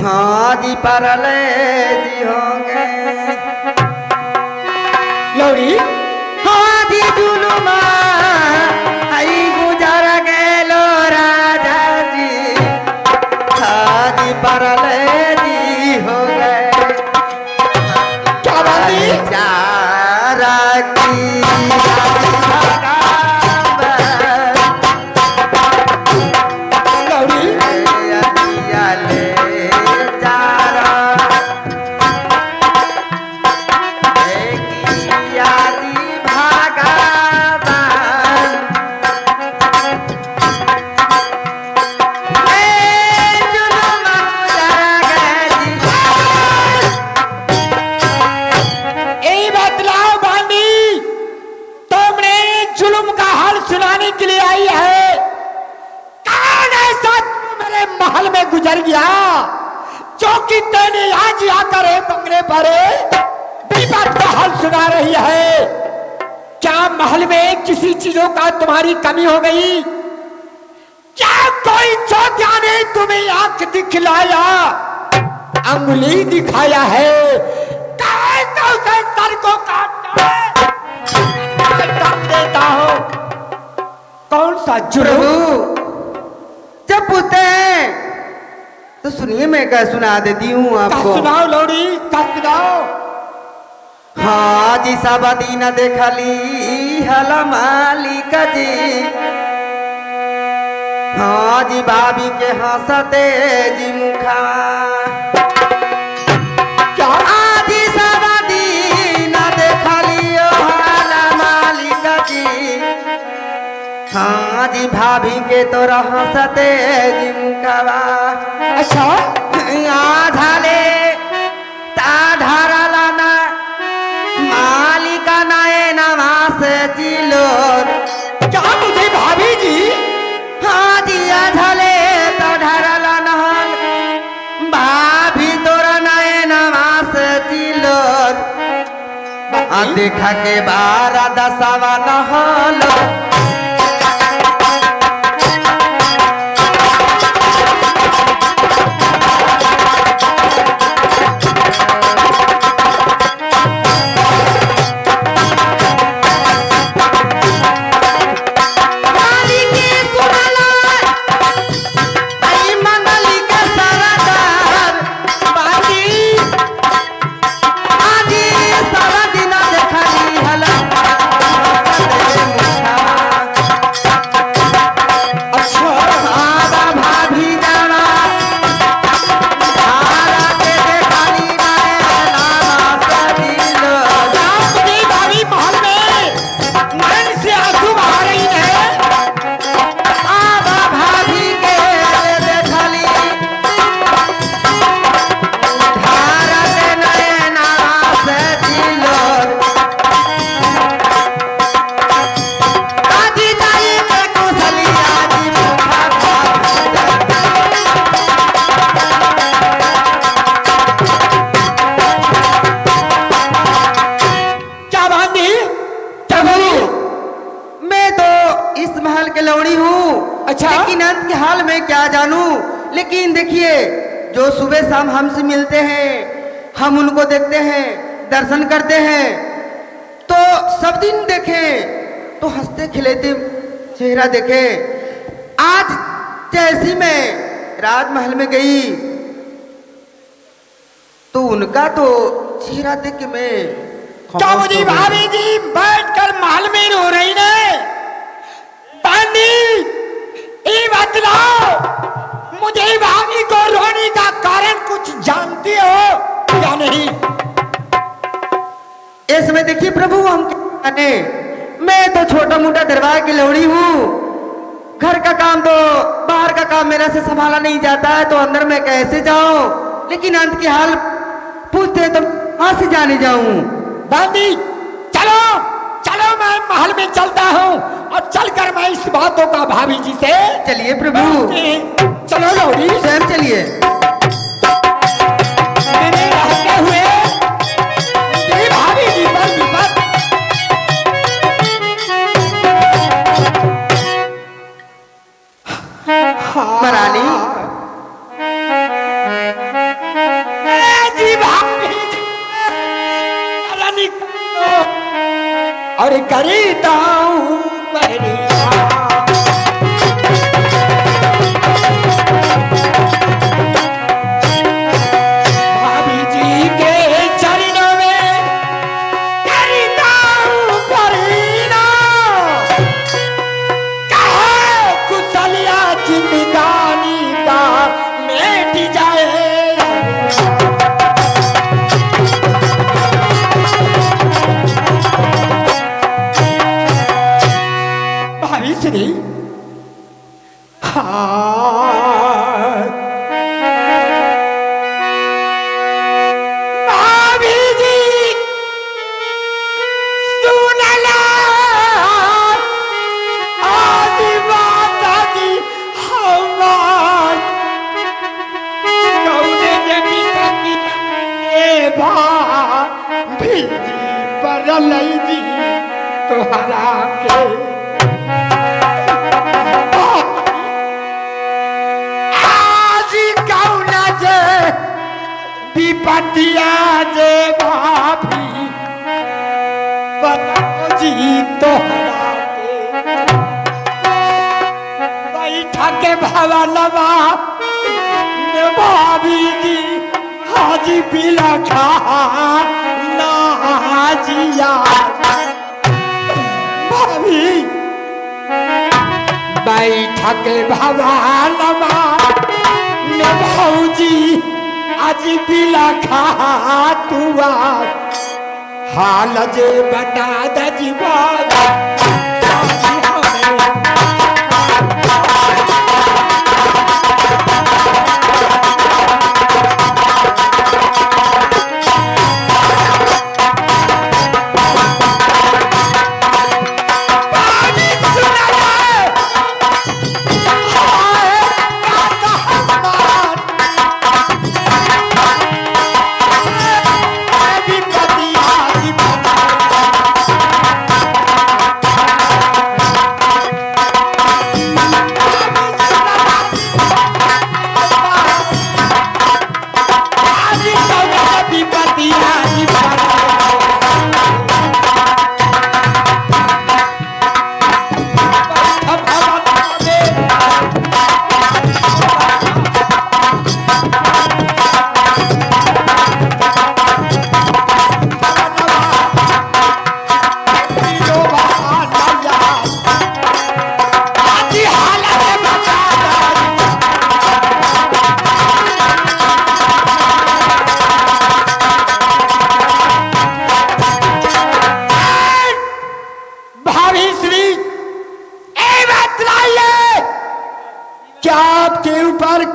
हाँ जी परले जी होंगे लौड़ी हाँ जी जुलुमा आई गुजर गेलो राजा जी हाँ जी परले जी हो गए क्या बात है चारा की महल में गुजर गया जो कि तेने आज आकर बंगले पर विपत का हाल सुना रही है। क्या महल में किसी चीजों का तुम्हारी कमी हो गई? क्या कोई चौथिया ने तुम्हें आंख दिखलाया, अंगुली दिखाया है? तो उसे सर को काट देता हो। कौन सा जुर्म? जब पूछते हैं तो सुनिए मैं क्या सुना देती हूँ आपको। सुनाओ लौड़ी का सुनाओ। हाँ जी साबदी न देखली हला मालिका जी हाँ जी भाभी के हंसते जी मुखा जी साबदी न देखली हला मालिका जी हाँ जी भाभी के तो हंसते जी मुखवा। अच्छा आधाले ताधारा लाना मालिका नए नवास चिलो क्या मुझे भाभी जी? हाँ जी आधाले ताधारा लाना भाभी तोरा नए नवास चिलो देखा के बारा दसावा न होलो अच्छा लेकिन अंत के हाल में क्या जानूं। लेकिन देखिए जो सुबह शाम हमसे मिलते हैं हम उनको देखते हैं दर्शन करते हैं तो सब दिन देखें तो हंसते खिलते चेहरा देखे। आज जैसी मैं राजमहल में गई तो उनका तो चेहरा देख के मैं क्या मुझे भाभी जी बैठकर महल में रो रही ने? बतलाओ मुझे भाभी को रोने का कारण कुछ जानती हो या नहीं? इसमें देखिए प्रभु हम क्या जाने, मैं तो छोटा मोटा दरबार की लौड़ी हूँ। घर का काम तो बाहर का काम मेरा से संभाला नहीं जाता है तो अंदर में कैसे जाऊं। लेकिन अंत की हाल पूछते तो कहां से जाने जाऊं। दादी चलो चलो मैं महल में चलता हूँ और चलकर मैं इस बातों का भाभी जी से। चलिए प्रभु चलो लौड़ी स्वयं चलिए। मैंने रहते हुए ये भाभी जी पर विपत महारानी करता हूँ भाभी जी के चरणों में करता हूँ परिणाम। कहे कुशलिया जिंदगानी का मिट जाए। भाभी श्री भाभी जी सुनला आदि माता जी हमार कौने जमी सकी ए भाभी जी पर लई जी तोहरा के विपतिया जे भाभी बताओ जी तोहरा के बैठा के भवनवा में भाभी जी हाजी पीला खा ना हाजिया भाभी बैठा के भवनवा में भौजी आज पीला खा तुआ हाल जे बता दजीबा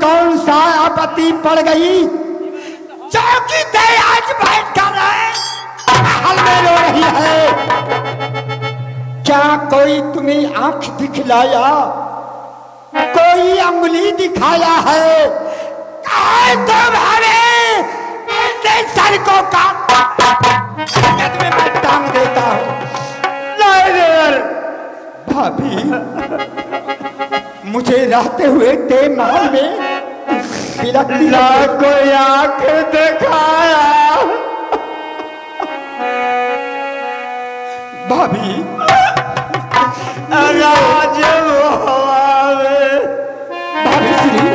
कौन सा आपत्ति पड़ गई? चौकी थे आज बैठ कर हल में रो रही है। क्या कोई तुम्हें आंख दिखलाया, कोई अंगुली दिखाया है? तुम हमें ऐसे सर को तुम्हें मैं टांग देता हूँ। भाभी मुझे रहते हुए ते महल में ना कोई आंख दिखाया। भाभी राज भाभी श्री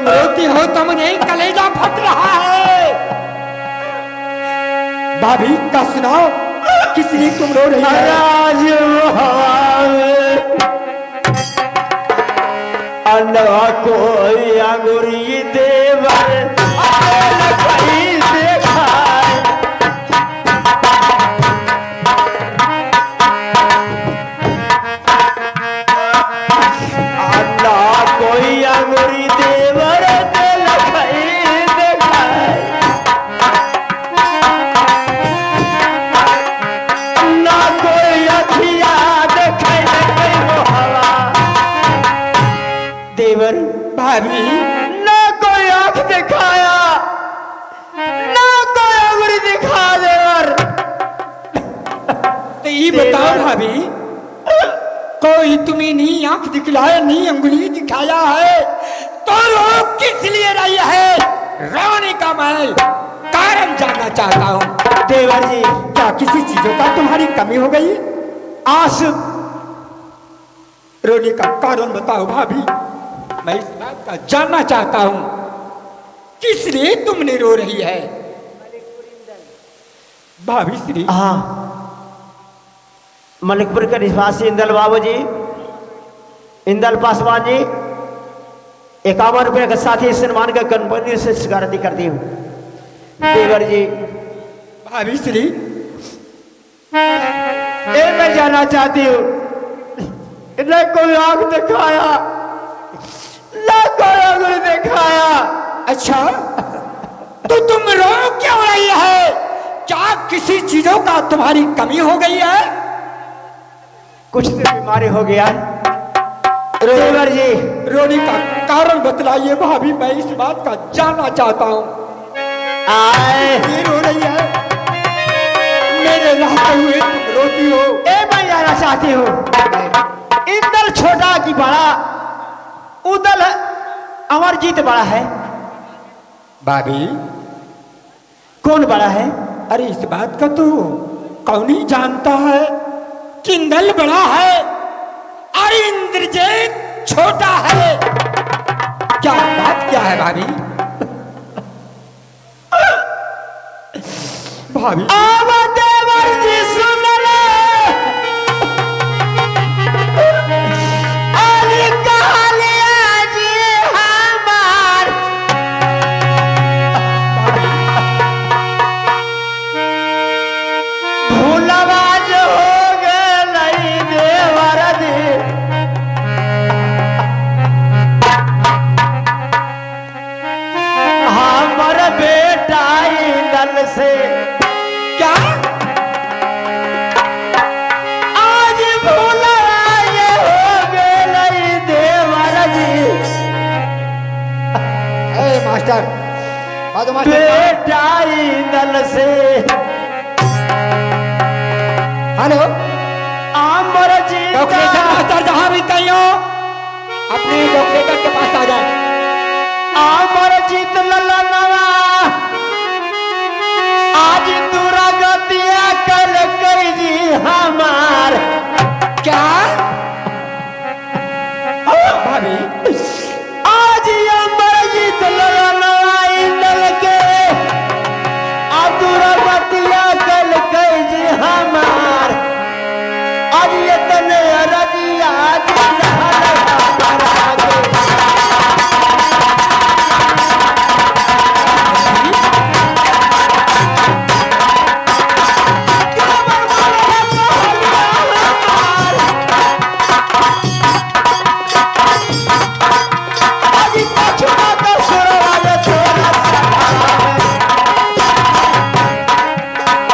रोती हो तो मुझे कलेजा फट रहा है। भाभी का सुनाओ, किस लिए तुम रो रही है? आज अनवा कोई अंगुरी देवर देखा कोई अंगुरी देवर ना कोई अखिया देखे देवर भाभी ना कोई आंख दिखाया, ना कोई ये बताओ भाभी, कोई तुम्हें नहीं आंख दिखलाया, नहीं अंगुली दिखाया है, तो रो किस लिए रही है? रोने का मैं कारण जानना चाहता हूँ। देवर जी, क्या किसी चीजों का तुम्हारी कमी हो गई? आंसू रोने का कारण बताओ भाभी, मैं इस बात का जानना चाहता हूँ, किस लिए तुमने रो रही है? भाभी श्री, हाँ, मलिकपुर के निवासी इंदल बाबू जी, इंदल पासवान जी, 51 रुपये के साथ ही सन्मान का कंपनी से सिगारती करती हूँ। देवर जी, भाभी श्री, ये मैं जानना चाहती हूँ, न कोई आंख दिखाया, न कोई आंगुली दिखाया। अच्छा, तो तुम रो क्यों रही है? क्या किसी चीजों का तुम्हारी कमी हो गई है? कुछ तो बीमारी हो गया है। देवर जी, रोने का कारण बतलाइए भाभी, मैं इस बात का जानना चाहता हूँ। आए ये रो रही है, मेरे रहते हुए तुम रोती हो। ए मैं जानना चाहती हूँ, इंदल छोटा की बड़ा, उदल अमरजीत बड़ा है? भाभी, कौन बड़ा है? अरे इस बात का तो कौन ही जानता है कि इंदल बड़ा है और इंद्रजीत छोटा है। क्या बात क्या है भाभी? भाभी, अब देवर जी सुन ले, अरे कालिया जी हमार, भूलवा जो हो गई देवर जी, हमर बेटा इंदल से क्या? आज भूलवा ये हो गई देवर जी, ए मास्टर, बाजू मास्टर, बेटा इंदल से hello, Amar ji doctor master जहां भी कहीं हो, अपने डॉक्टर के पास आ जाए। अमर जीत ललनवा, आज दुरागतिया कल कई जी हमार। क्या भाभी? आज अमर जीत ललनवा इंदल के, आज दुरागतिया कल कई जी हमार। आज ये तने रजिया जी लहलहा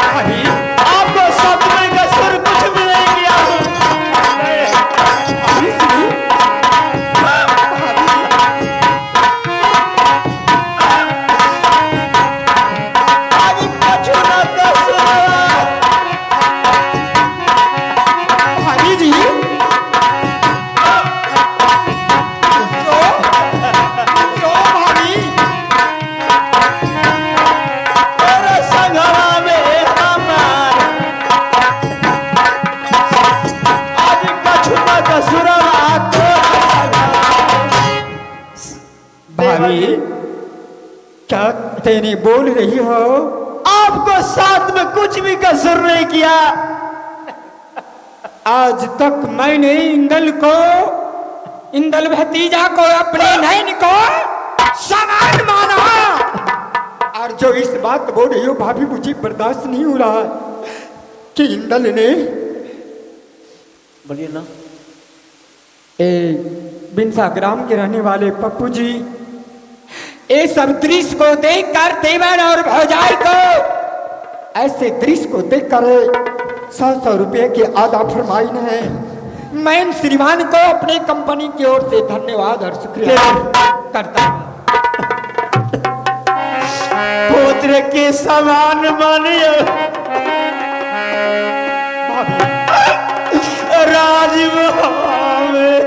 परागे, आपको शब्द में कसर कुछ भी नहीं किया। आज कछु न कसर, भाभी जी, क्यों भाभी? तेरे संगवा में हमार, आज कछु न कसुरवा तोरा भाभी, क्या तेरी बोल रही हो? आपको साथ में कुछ भी कसर नहीं किया। आज तक मैंने इंदल भतीजा को, अपने नैन को समान माना, और जो इस बात बोल रही हो भाभी, मुझे बर्दाश्त नहीं हो रहा कि इंदल ने बोलिए ना। बिनसा ग्राम के रहने वाले पप्पू जी, ये सब दृश्य को देखकर देवन और भौजाई को, ऐसे दृश्य को देखकर 100 रुपये की आधा फरमाइन है। मैं इन श्रीमान को अपनी कंपनी की ओर से धन्यवाद और शुक्रिया करता हूँ। पुत्र के समान मानिए। भाभी, राजीव हवा में।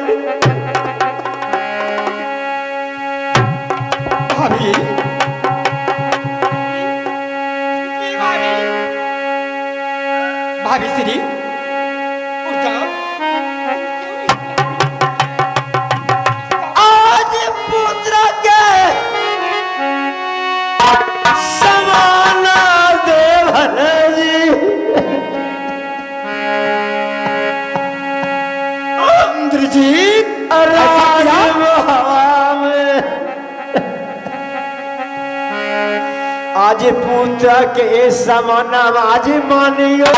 भाभी भाभी श्री उठ जाओ। आज पुत्र के समान देवन जी इंद्रजीत राजीव हवा में। आज पुत्र के समान आज मानियो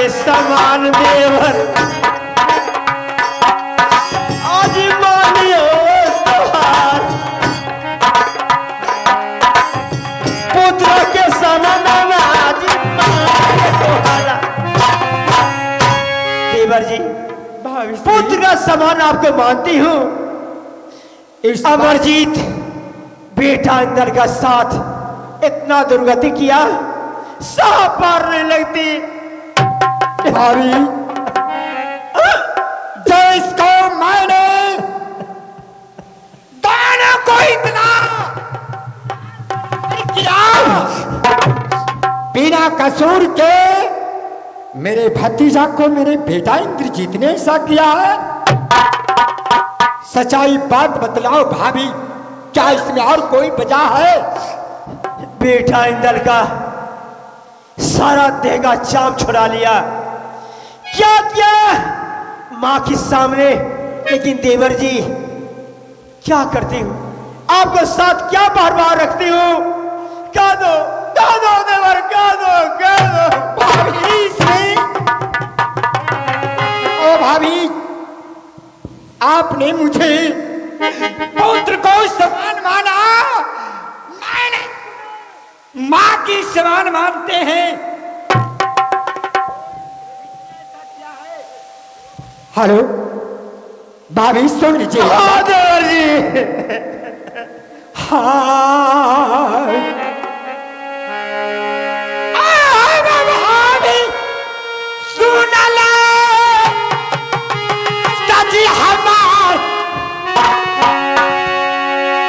समान देवर आज मानियो तोहार पुत्र के समान आज मानियो तोहारा। देवर जी पुत्र का समान आपको मानती हूँ। अमरजीत बेटा इंदल का साथ इतना दुर्गति किया सांप मारने लगती। भाभी जो इसको मैंने दोनों को इतना किया बिना कसूर के मेरे भतीजा को मेरे बेटा इंद्रजीत ने ऐसा किया है। सच्चाई बात बतलाओ भाभी, क्या इसमें और कोई वजह है? बेटा इंदल का सारा देह का चाम छुड़ा लिया, क्या किया मां के सामने। लेकिन देवर जी क्या करती हूँ, आपको साथ क्या बार बार रखती हूँ। कह दो देवर, कह दो भाभी से ओ भाभी, आपने मुझे पुत्र को समान माना, मैंने मां की समान मानते हैं। हेलो भाभी सुन लीजिए। हाँ देवर जी। हाँ भाभी सुन ले चाची हमार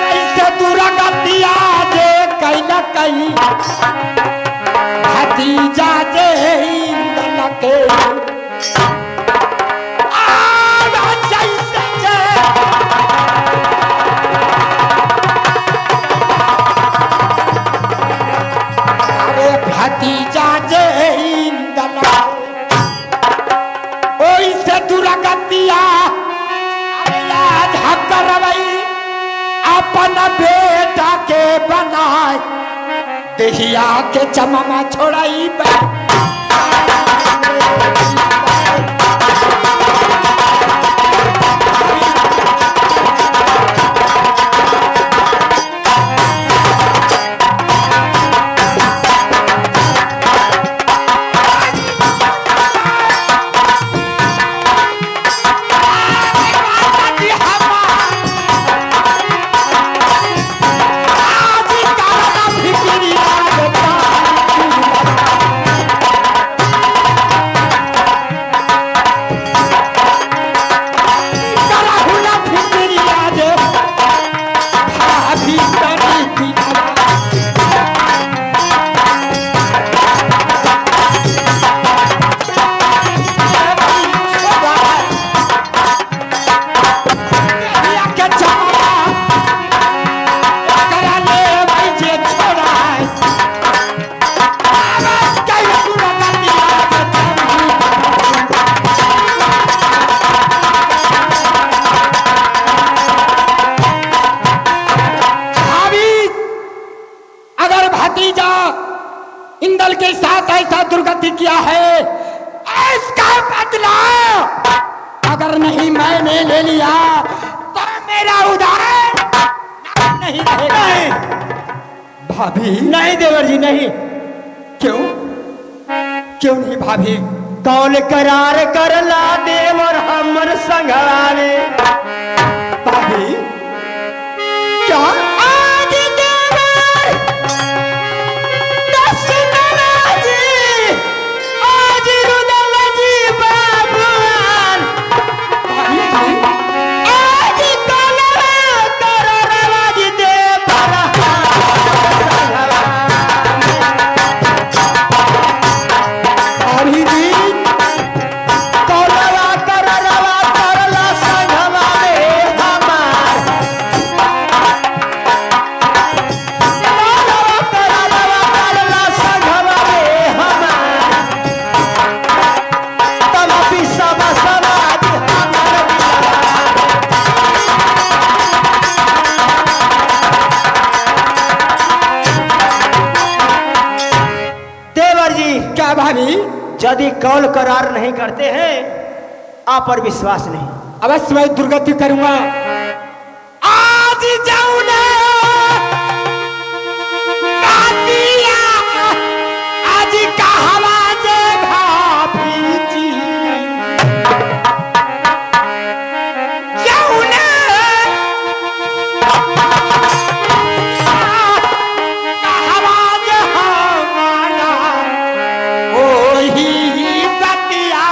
कैसे दूरा गतिया जे कहीं न कहीं भतीजा जे इंदल के भतीजा जे इंदल ओइसे दुर्गतिया याद करवई अपन बेटा के बनाए देहिया के चममा छोड़ाई। इंदल के साथ ऐसा दुर्गति किया है, इसका बदला अगर नहीं मैंने ले लिया तो मेरा उदाहरण नहीं रहेगा। भाभी नहीं देवर जी नहीं। क्यों क्यों नहीं भाभी? कौन करार करला देव और हमर संघारे भाभी क्या आज देवर दशनला जी आज रुदल जी बाबुआन भाभी जी आज कलरा करला जी देवर भाभी जी कलरा करला संघवा में हमार करला संघवा में हमार तब भी सब समाज हमार देवर जी क्या भाभी यदि कौल करार नहीं करते हैं आप पर विश्वास नहीं अवश्य मैं दुर्गति करूंगा आज जाऊं ना कातिया आज कहवा जे भाभी जी जाऊं ना कहवा जे हमारा ओही बतिया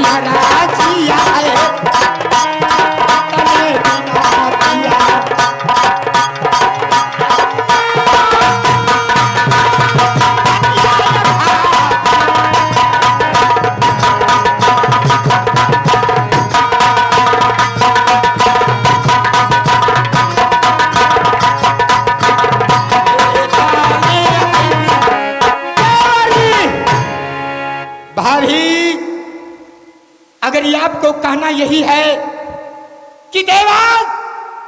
माना भाभी अगर ये आपको कहना यही है कि देवा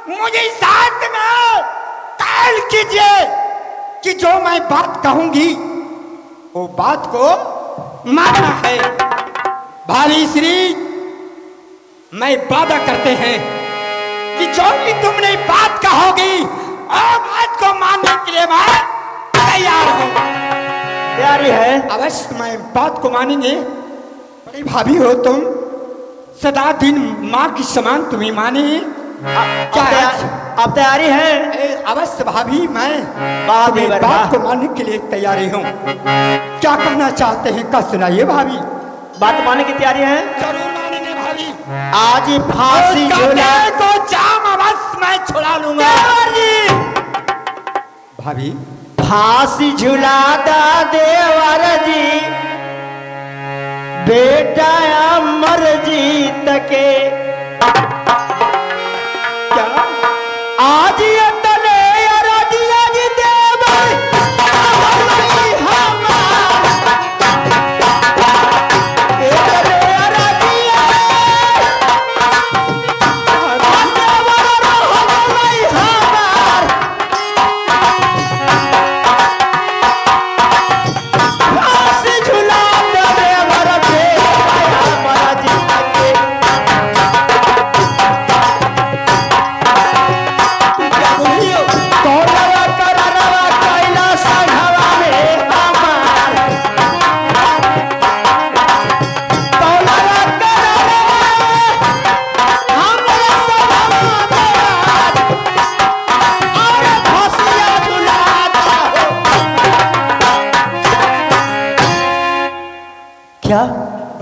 मुझे साथ में काल कीजिए कि जो मैं बात कहूंगी वो बात को मानना है। भाभी श्री मैं वादा करते हैं कि जो भी तुमने बात कहोगी और बात को मानने के लिए मैं तैयार हूं। तैयारी है अवश्य मैं बात को मानेंगे। बड़ी भाभी हो तुम, सदा दिन माँ की समान तुम्हें माने। क्या अब तैयारी है अवश्य भाभी मैं बात तुम्हें बात को मानने के लिए तैयारी हूँ। क्या कहना चाहते हैं का सुनाइए भाभी। बात मानने की तैयारी है जरूर मानेंगे भाभी। आज ही फांसी झूला को जाम अवश्य मैं छुड़ा लूंगा भाभी। फांसी झुलादा देवर जी बेटा अमर जीत के क्या आज ये तले अरदिया जी देवर हमार ये तले अरदिया देवर हमार फांसी झुलादा देवर बेटा अमर जीत के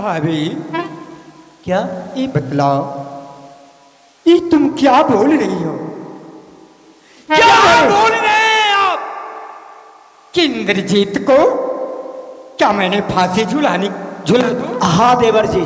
भाभी क्या? ये बतलाओ, ये तुम क्या बोल रही हो? क्या बोल रहे हैं आप कि इंद्रजीत को क्या मैंने फांसी झुला दूं? हाँ देवर जी,